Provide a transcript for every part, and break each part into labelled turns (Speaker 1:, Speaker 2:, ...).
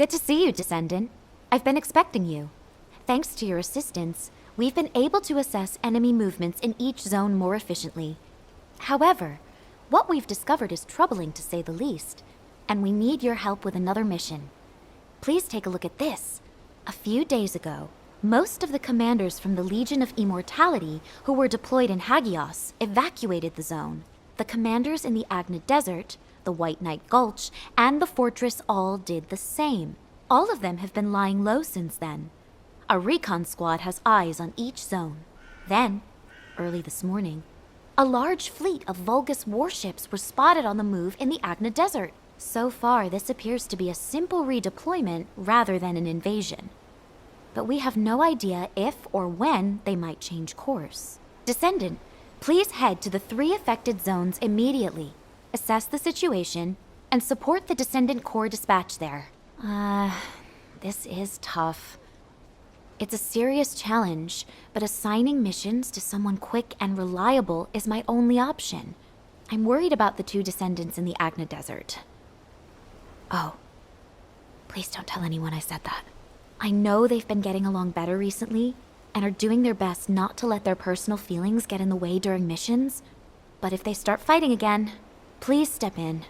Speaker 1: Good to see you, Descendant. I've been expecting you. Thanks to your assistance, we've been able to assess enemy movements in each zone more efficiently. However, what we've discovered is troubling to say the least, and we need your help with another mission. Please take a look at this. A few days ago, most of the commanders from the Legion of Immortality who were deployed in Hagios evacuated the zone. The commanders in the Agna Desert, the White Knight Gulch, and the fortress all did the same. All of them have been lying low since then. A recon squad has eyes on each zone. Then, early this morning, a large fleet of Vulgus warships were spotted on the move in the Agna Desert. So far, this appears to be a simple redeployment rather than an invasion. But we have no idea if or when they might change course. Descendant, please head to the 3 affected zones immediately. Assess the situation, and support the Descendant Corps dispatch there. This is tough. It's a serious challenge, but assigning missions to someone quick and reliable is my only option. I'm worried about the 2 Descendants in the Agna Desert. Oh, please don't tell anyone I said that. I know they've been getting along better recently, and are doing their best not to let their personal feelings get in the way during missions. But if they start fighting again, please step in.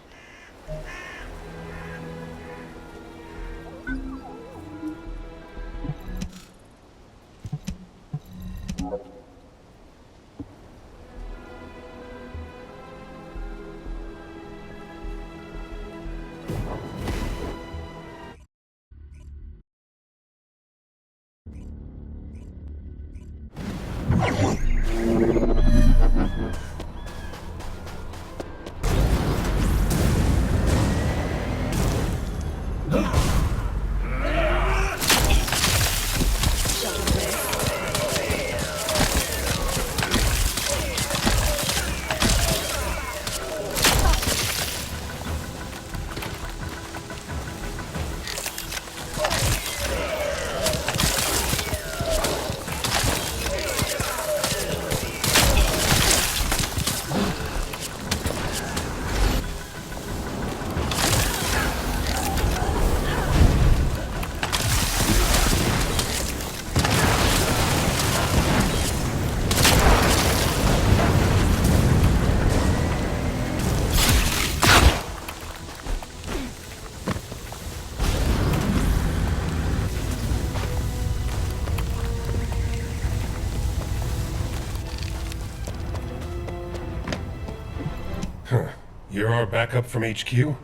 Speaker 2: You're our backup from HQ?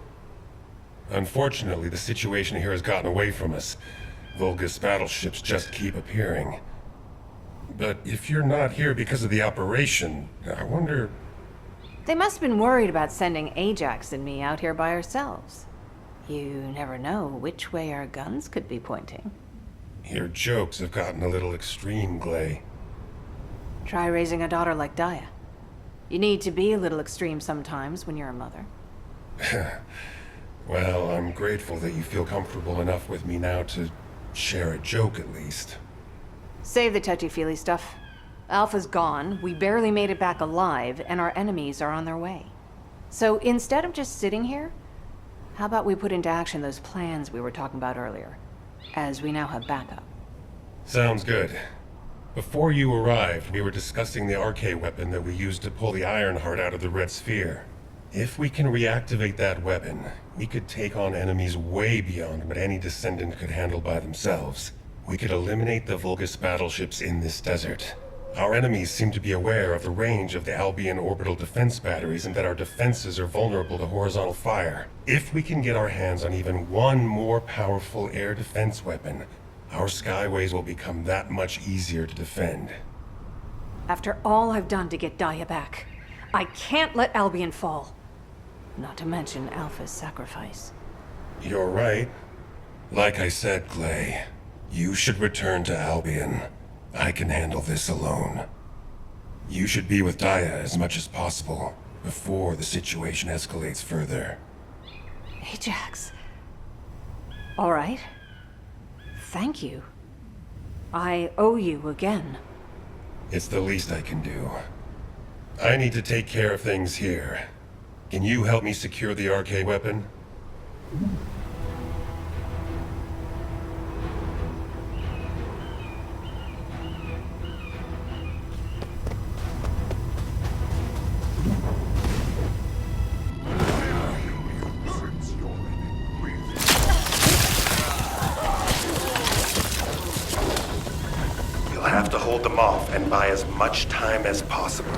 Speaker 2: Unfortunately, the situation here has gotten away from us. Vulgus battleships just keep appearing. But if you're not here because of the operation, I wonder...
Speaker 3: They must have been worried about sending Ajax and me out here by ourselves. You never know which way our guns could be pointing.
Speaker 2: Your jokes have gotten a little extreme, Glay.
Speaker 3: Try raising a daughter like Daya. You need to be a little extreme sometimes when you're a mother.
Speaker 2: Well, I'm grateful that you feel comfortable enough with me now to share a joke at least.
Speaker 3: Save the touchy-feely stuff. Alpha's gone, we barely made it back alive, and our enemies are on their way. So instead of just sitting here, how about we put into action those plans we were talking about earlier, as we now have backup?
Speaker 2: Sounds good. Before you arrived, we were discussing the RK weapon that we used to pull the Ironheart out of the Red Sphere. If we can reactivate that weapon, we could take on enemies way beyond what any Descendant could handle by themselves. We could eliminate the Vulgus battleships in this desert. Our enemies seem to be aware of the range of the Albion orbital defense batteries and that our defenses are vulnerable to horizontal fire. If we can get our hands on even one more powerful air defense weapon, our skyways will become that much easier to defend.
Speaker 3: After all I've done to get Daya back, I can't let Albion fall. Not to mention Alpha's sacrifice.
Speaker 2: You're right. Like I said, Glay, you should return to Albion. I can handle this alone. You should be with Daya as much as possible, before the situation escalates further.
Speaker 3: Ajax. All right. Thank you. I owe you again.
Speaker 2: It's the least I can do. I need to take care of things here. Can you help me secure the RK weapon? hold them off and buy as much time as possible.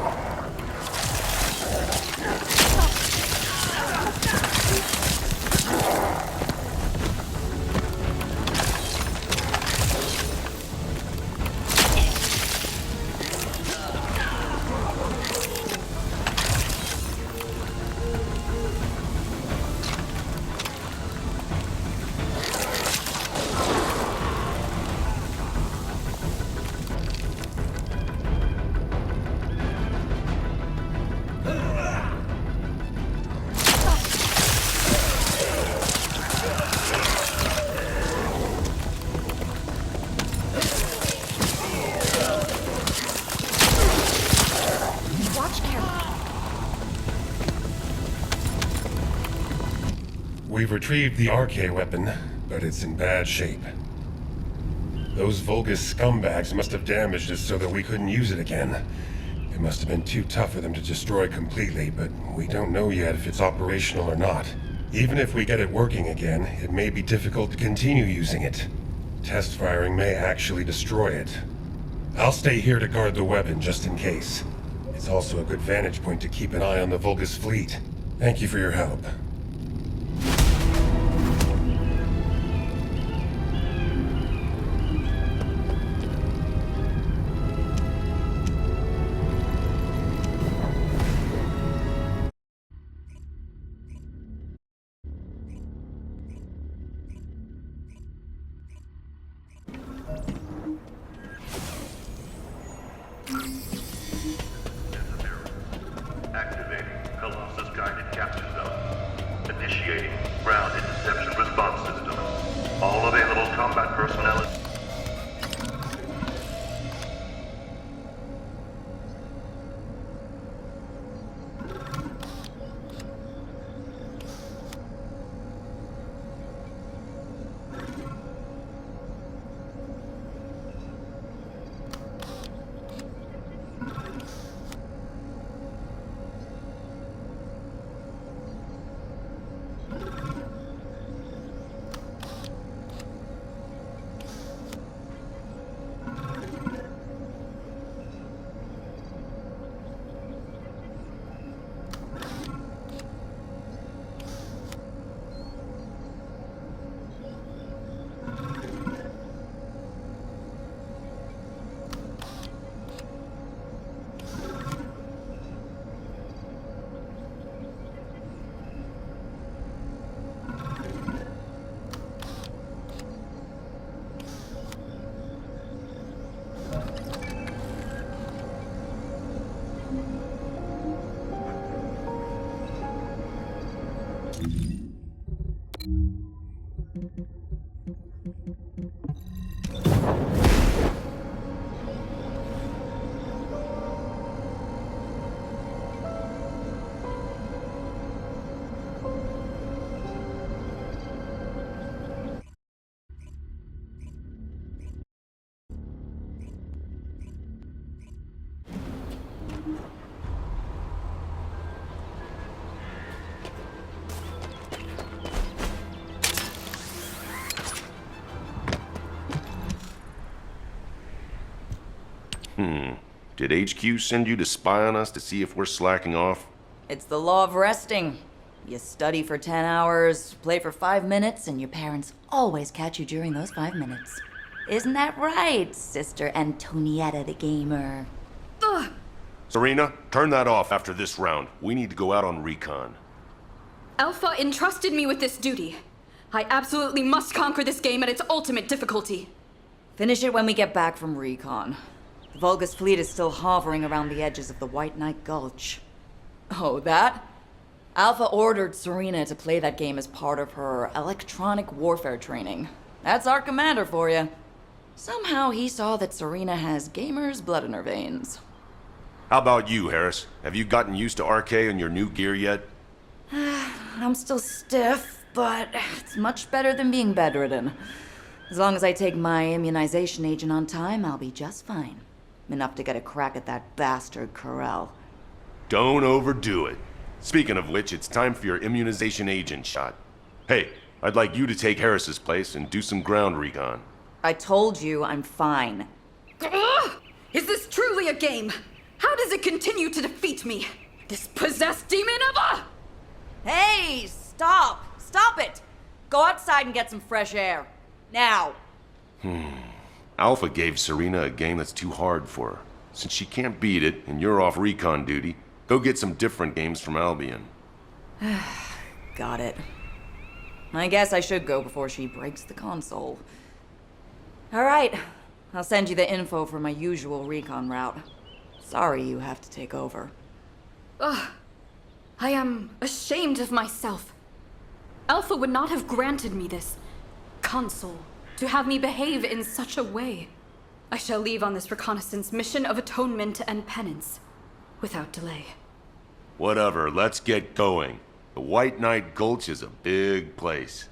Speaker 2: We've retrieved the RK weapon, but it's in bad shape. Those Vulgus scumbags must have damaged it so that we couldn't use it again. It must have been too tough for them to destroy completely, but we don't know yet if it's operational or not. Even if we get it working again, it may be difficult to continue using it. Test firing may actually destroy it. I'll stay here to guard the weapon just in case. It's also a good vantage point to keep an eye on the Vulgus fleet. Thank you for your help.
Speaker 4: Activating Colossus guided capture zone. Initiating ground interception response system. All available combat personnel.
Speaker 5: Did HQ send you to spy on us to see if we're slacking off?
Speaker 6: It's the law of resting. You study for 10 hours, play for 5 minutes, and your parents always catch you during those 5 minutes. Isn't that right, Sister Antonietta the Gamer?
Speaker 1: Ugh.
Speaker 5: Serena, turn that off after this round. We need to go out on recon.
Speaker 7: Alpha entrusted me with this duty. I absolutely must conquer this game at its ultimate difficulty.
Speaker 6: Finish it when we get back from recon. The Vulgus fleet is still hovering around the edges of the White Knight Gulch. Oh, that? Alpha ordered Serena to play that game as part of her electronic warfare training. That's our commander for you. Somehow he saw that Serena has gamer's blood in her veins.
Speaker 5: How about you, Harris? Have you gotten used to RK and your new gear yet?
Speaker 6: I'm still stiff, but it's much better than being bedridden. As long as I take my immunization agent on time, I'll be just fine. Enough to get a crack at that bastard Corell.
Speaker 5: Don't overdo it. Speaking of which, it's time for your immunization agent shot. Hey, I'd like you to take Harris's place and do some ground recon.
Speaker 6: I told you I'm fine.
Speaker 7: Ugh! Is this truly a game? How does it continue to defeat me? This possessed demon of a...
Speaker 6: Hey, stop! Stop it! Go outside and get some fresh air. Now!
Speaker 5: Alpha gave Serena a game that's too hard for her. Since she can't beat it, and you're off recon duty, go get some different games from Albion.
Speaker 6: Got it. I guess I should go before she breaks the console. Alright, I'll send you the info for my usual recon route. Sorry you have to take over.
Speaker 7: Ugh. I am ashamed of myself. Alpha would not have granted me this console to have me behave in such a way. I shall leave on this reconnaissance mission of atonement and penance, without delay.
Speaker 5: Whatever, let's get going. The White Knight Gulch is a big place.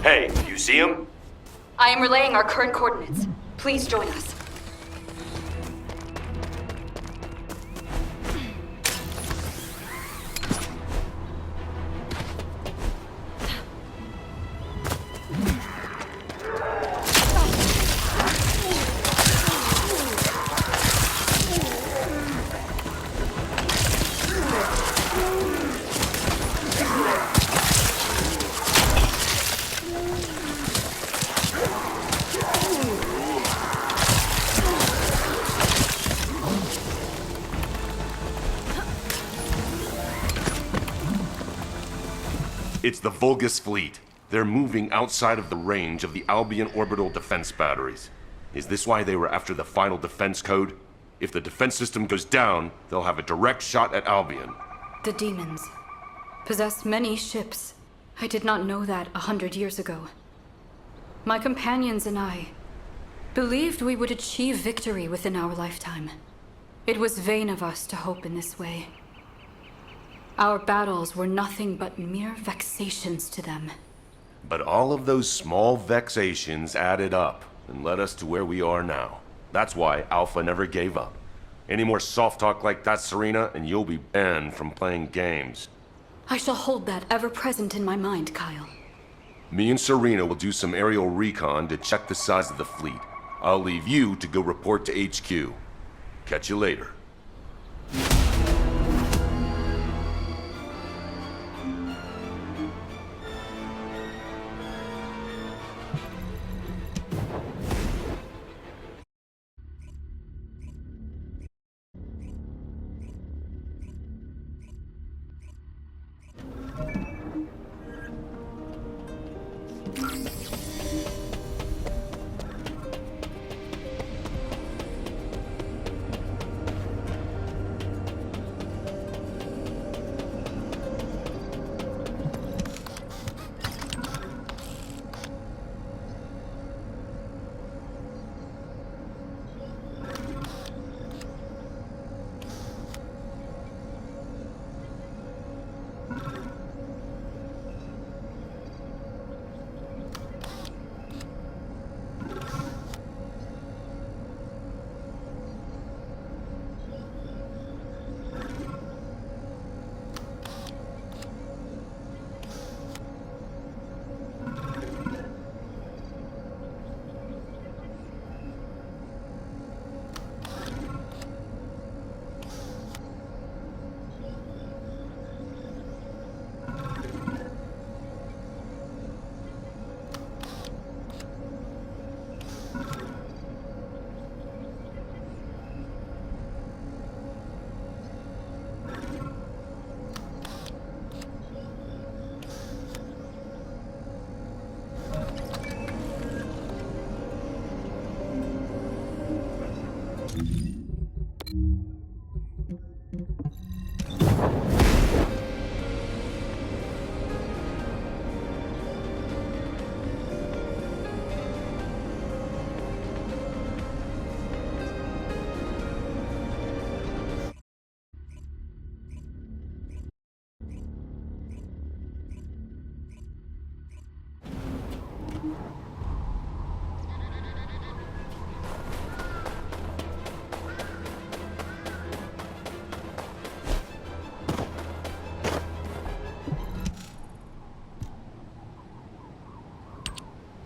Speaker 5: Hey, you see him?
Speaker 7: I am relaying our current coordinates. Please join us.
Speaker 5: It's the Vulgus fleet. They're moving outside of the range of the Albion orbital defense batteries. Is this why they were after the final defense code? If the defense system goes down, they'll have a direct shot at Albion.
Speaker 7: The demons possess many ships. I did not know that 100 years ago. My companions and I believed we would achieve victory within our lifetime. It was vain of us to hope in this way. Our battles were nothing but mere vexations to them.
Speaker 5: But all of those small vexations added up and led us to where we are now. That's why Alpha never gave up. Any more soft talk like that, Serena, and you'll be banned from playing games.
Speaker 7: I shall hold that ever present in my mind, Kyle.
Speaker 5: Me and Serena will do some aerial recon to check the size of the fleet. I'll leave you to go report to HQ. Catch you later.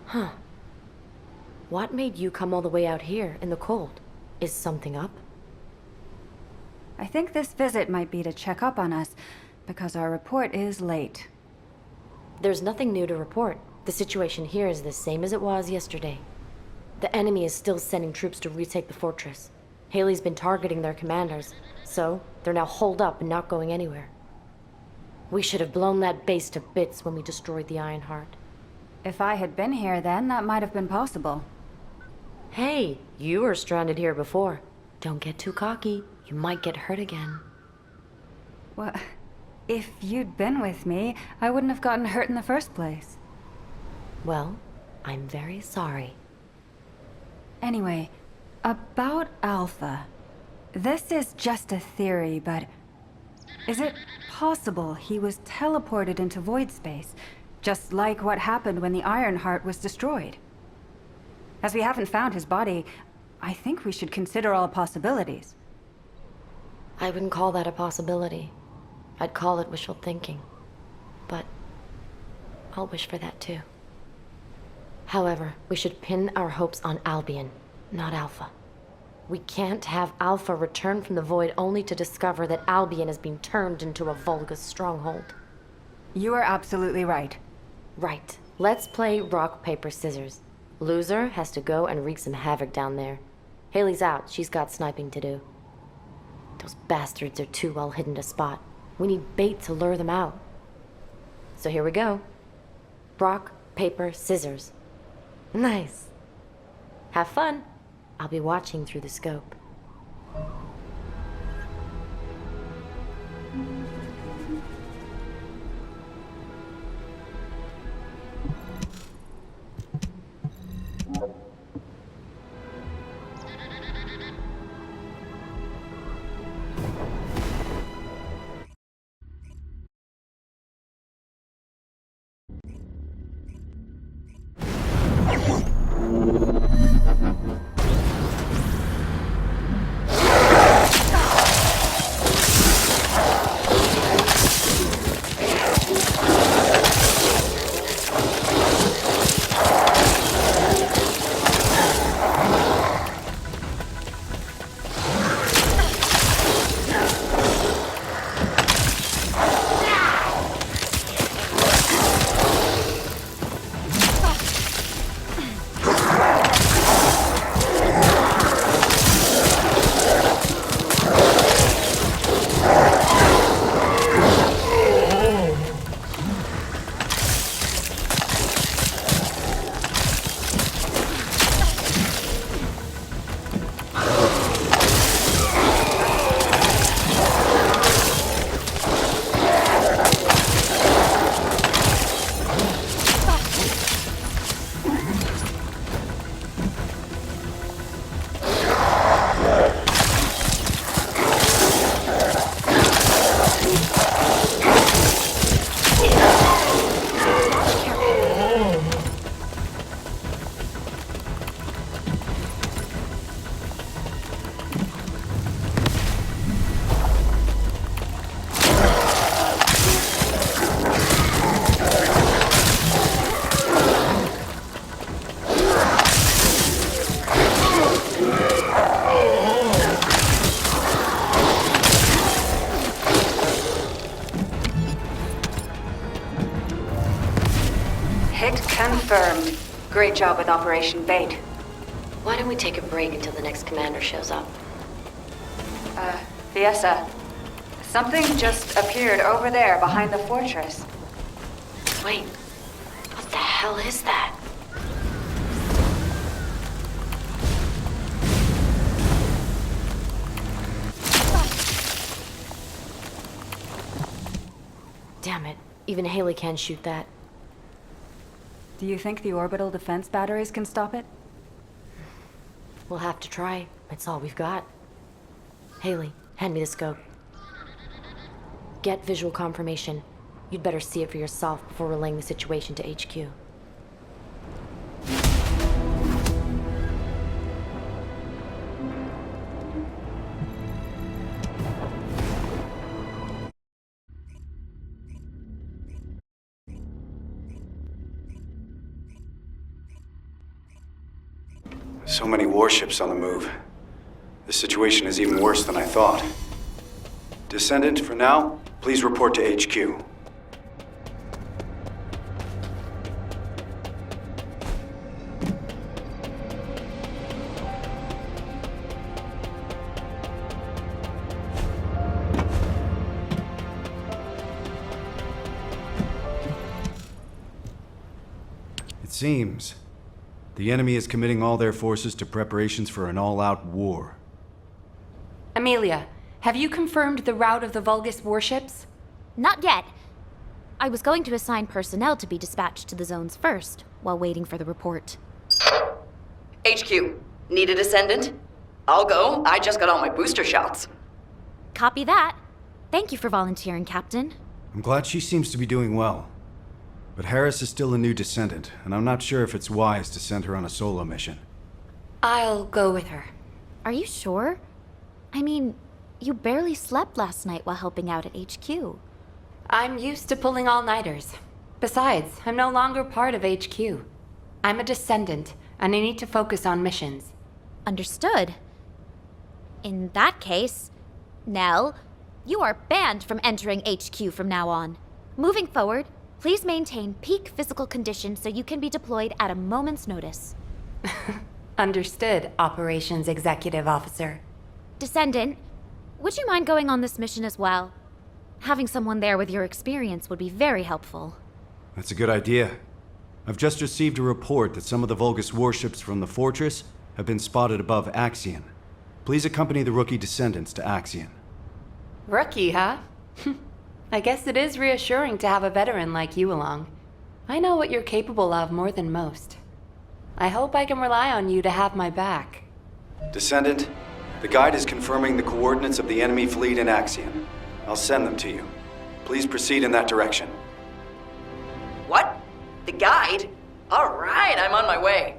Speaker 8: Huh. What made you come all the way out here in the cold? Is something up?
Speaker 9: I think this visit might be to check up on us, because our report is late.
Speaker 8: There's nothing new to report. The situation here is the same as it was yesterday. The enemy is still sending troops to retake the fortress. Haley's been targeting their commanders, so they're now holed up and not going anywhere. We should have blown that base to bits when we destroyed the Ironheart.
Speaker 9: If I had been here then, that might have been possible.
Speaker 8: Hey, you were stranded here before. Don't get too cocky. You might get hurt again.
Speaker 9: Well, if you'd been with me, I wouldn't have gotten hurt in the first place.
Speaker 8: Well, I'm very sorry.
Speaker 9: Anyway, about Alpha. This is just a theory, but is it possible he was teleported into void space, just like what happened when the Ironheart was destroyed? As we haven't found his body, I think we should consider all possibilities.
Speaker 8: I wouldn't call that a possibility. I'd call it wishful thinking. But I'll wish for that too. However, we should pin our hopes on Albion, not Alpha. We can't have Alpha return from the void only to discover that Albion has been turned into a Volga's stronghold.
Speaker 9: You are absolutely right.
Speaker 8: Right. Let's play rock, paper, scissors. Loser has to go and wreak some havoc down there. Haley's out. She's got sniping to do. Those bastards are too well hidden to spot. We need bait to lure them out. So here we go. Rock, paper, scissors. Nice. Have fun. I'll be watching through the scope.
Speaker 9: Confirmed. Great job with Operation Bait.
Speaker 8: Why don't we take a break until the next commander shows up?
Speaker 9: Fiessa. Something just appeared over there behind the fortress.
Speaker 8: Wait, what the hell is that? Damn it. Even Haley can't shoot that.
Speaker 9: Do you think the orbital defense batteries can stop it?
Speaker 8: We'll have to try. It's all we've got. Haley, hand me the scope. Get visual confirmation. You'd better see it for yourself before relaying the situation to HQ.
Speaker 10: So many warships on the move. This situation is even worse than I thought. Descendant, for now, please report to HQ. It seems the enemy is committing all their forces to preparations for an all-out war.
Speaker 9: Amelia, have you confirmed the route of the Vulgus warships?
Speaker 1: Not yet. I was going to assign personnel to be dispatched to the zones first, while waiting for the report.
Speaker 6: HQ, need a descendant? I'll go. I just got all my booster shots.
Speaker 1: Copy that. Thank you for volunteering, Captain.
Speaker 10: I'm glad she seems to be doing well. But Harris is still a new descendant, and I'm not sure if it's wise to send her on a solo mission.
Speaker 9: I'll go with her.
Speaker 1: Are you sure? I mean, you barely slept last night while helping out at HQ.
Speaker 9: I'm used to pulling all-nighters. Besides, I'm no longer part of HQ. I'm a descendant, and I need to focus on missions.
Speaker 1: Understood. In that case, Nell, you are banned from entering HQ from now on. Moving forward, please maintain peak physical condition so you can be deployed at a moment's notice.
Speaker 9: Understood, Operations Executive Officer.
Speaker 1: Descendant, would you mind going on this mission as well? Having someone there with your experience would be very helpful.
Speaker 10: That's a good idea. I've just received a report that some of the Vulgus warships from the Fortress have been spotted above Axion. Please accompany the rookie descendants to Axion.
Speaker 9: Rookie, huh? I guess it is reassuring to have a veteran like you along. I know what you're capable of more than most. I hope I can rely on you to have my back.
Speaker 10: Descendant, the guide is confirming the coordinates of the enemy fleet in Axion. I'll send them to you. Please proceed in that direction.
Speaker 6: What? The guide? All right, I'm on my way.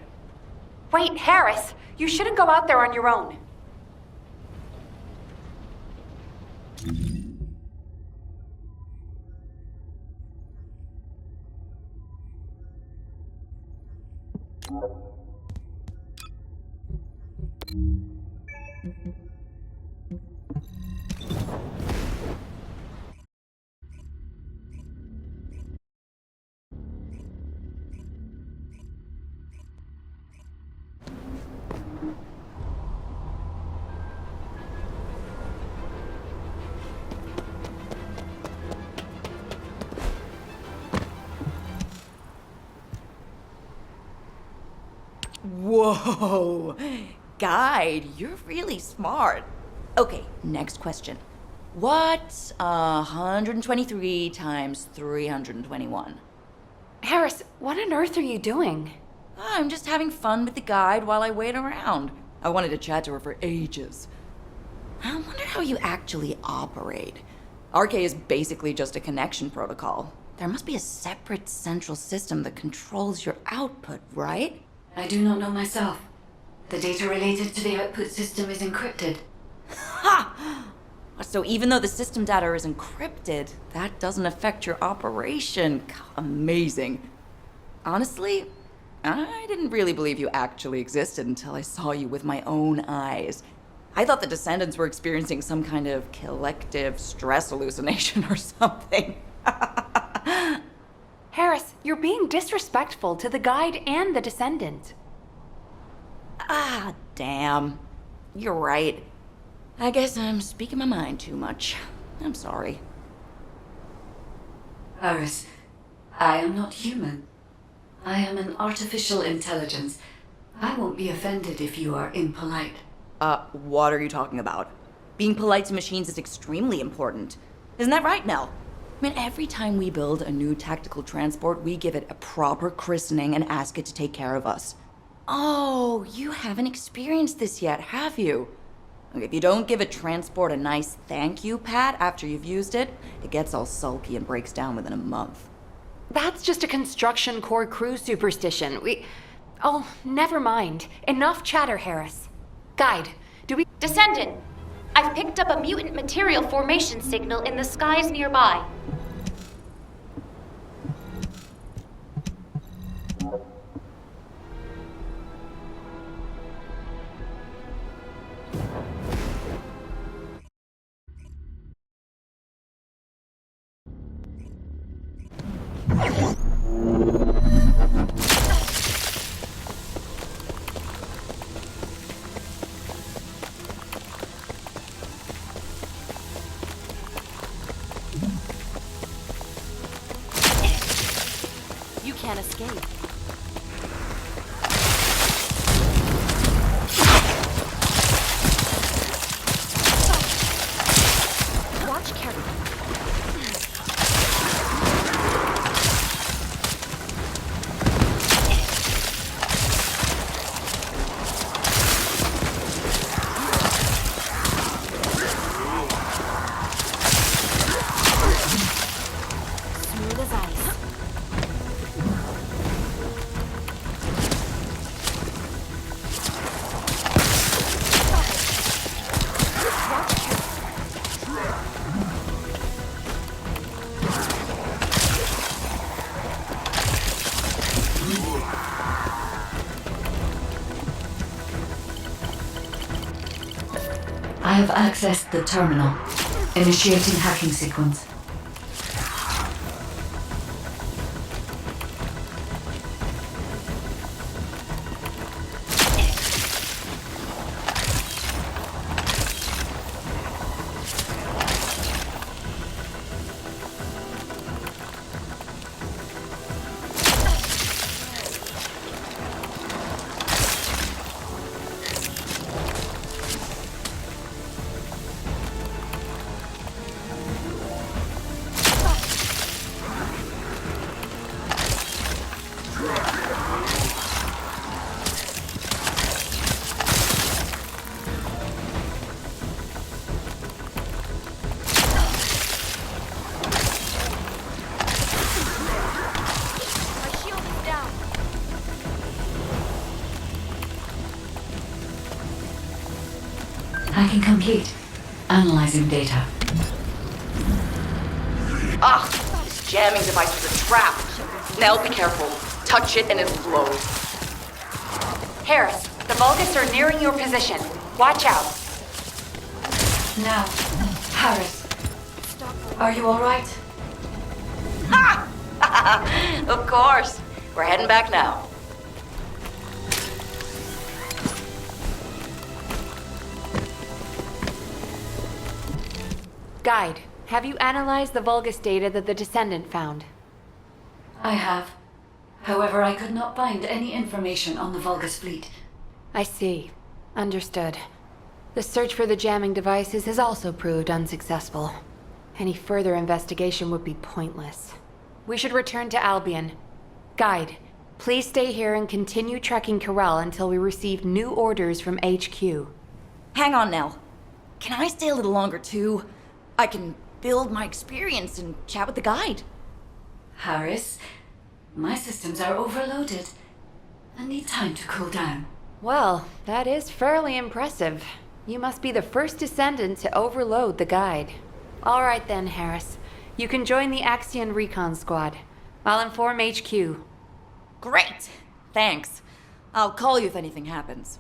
Speaker 9: Wait, Harris! You shouldn't go out there on your own.
Speaker 6: Whoa! Guide, you're really smart. Okay, next question. What's 123 times 321?
Speaker 9: Harris, what on earth are you doing?
Speaker 6: I'm just having fun with the guide while I wait around. I wanted to chat to her for ages. I wonder how you actually operate. RK is basically just a connection protocol. There must be a separate central system that controls your output, right?
Speaker 7: I do not know myself. The data related to the output system is encrypted.
Speaker 6: Ha! So even though the system data is encrypted, that doesn't affect your operation. Amazing. Honestly, I didn't really believe you actually existed until I saw you with my own eyes. I thought the Descendants were experiencing some kind of collective stress hallucination or something.
Speaker 9: Harris, you're being disrespectful to the guide and the descendant.
Speaker 6: Ah, damn. You're right. I guess I'm speaking my mind too much. I'm sorry.
Speaker 7: Harris, I am not human. I am an artificial intelligence. I won't be offended if you are impolite.
Speaker 6: What are you talking about? Being polite to machines is extremely important. Isn't that right, Nell? I mean, every time we build a new tactical transport, we give it a proper christening and ask it to take care of us. Oh, you haven't experienced this yet, have you? Look, if you don't give a transport a nice thank you pat after you've used it, it gets all sulky and breaks down within a month.
Speaker 3: That's just a construction core crew superstition. Oh, never mind. Enough chatter, Harris. Guide, do we...
Speaker 1: Descendant! I've picked up a mutant material formation signal in the skies nearby. You can't escape. Watch carefully. Smooth as ice.
Speaker 11: I have accessed the terminal. Initiating hacking sequence. Hacking complete. Analyzing data.
Speaker 6: Ah! This jamming device was a trap. Nell, be careful. Touch it and it'll blow.
Speaker 3: Harris, the Vulgus are nearing your position. Watch out.
Speaker 11: Now, Harris. Are you alright?
Speaker 6: Ha! Of course. We're heading back now.
Speaker 3: Guide, have you analyzed the Vulgus data that the Descendant found?
Speaker 11: I have. However, I could not find any information on the Vulgus fleet.
Speaker 3: I see. Understood. The search for the jamming devices has also proved unsuccessful. Any further investigation would be pointless. We should return to Albion. Guide, please stay here and continue tracking Corral until we receive new orders from HQ.
Speaker 6: Hang on, Nell. Can I stay a little longer, too? I can build my experience and chat with the guide.
Speaker 11: Harris, my systems are overloaded. I need time to cool down.
Speaker 3: Well, that is fairly impressive. You must be the first Descendant to overload the guide. All right then, Harris. You can join the Axion Recon Squad. I'll inform HQ.
Speaker 6: Great! Thanks. I'll call you if anything happens.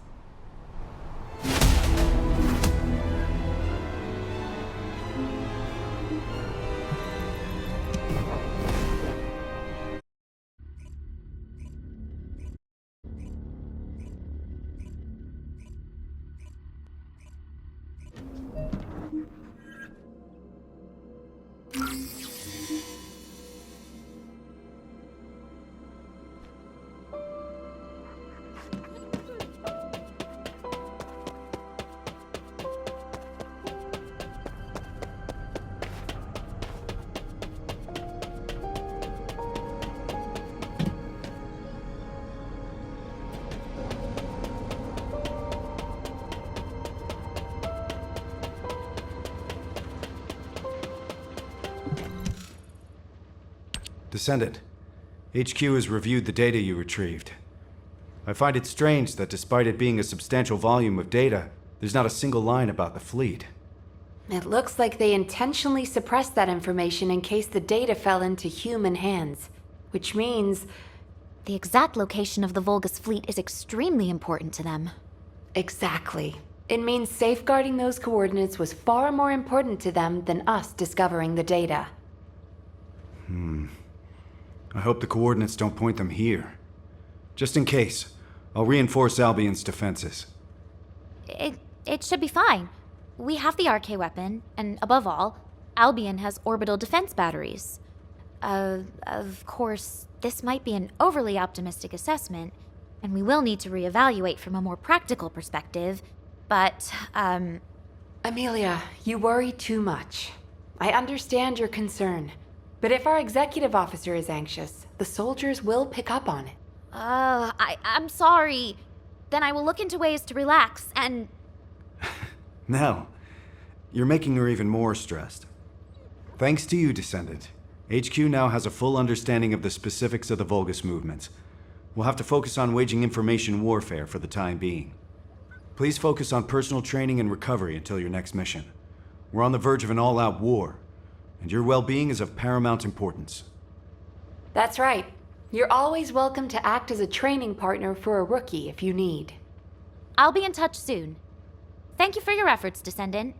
Speaker 10: Descendant, HQ has reviewed the data you retrieved. I find it strange that despite it being a substantial volume of data, there's not a single line about the fleet.
Speaker 9: It looks like they intentionally suppressed that information in case the data fell into human hands. Which means...
Speaker 1: The exact location of the Vulgus fleet is extremely important to them.
Speaker 9: Exactly. It means safeguarding those coordinates was far more important to them than us discovering the data.
Speaker 10: I hope the coordinates don't point them here. Just in case, I'll reinforce Albion's defenses.
Speaker 1: It should be fine. We have the RK weapon, and above all, Albion has orbital defense batteries. Of course, this might be an overly optimistic assessment, and we will need to reevaluate from a more practical perspective, but,
Speaker 9: Amelia, you worry too much. I understand your concern, but if our executive officer is anxious, the soldiers will pick up on it.
Speaker 1: I'm sorry. Then I will look into ways to relax, and...
Speaker 10: Now, you're making her even more stressed. Thanks to you, Descendant, HQ now has a full understanding of the specifics of the Vulgus movements. We'll have to focus on waging information warfare for the time being. Please focus on personal training and recovery until your next mission. We're on the verge of an all-out war, and your well-being is of paramount importance.
Speaker 9: That's right. You're always welcome to act as a training partner for a rookie if you need.
Speaker 1: I'll be in touch soon. Thank you for your efforts, Descendant.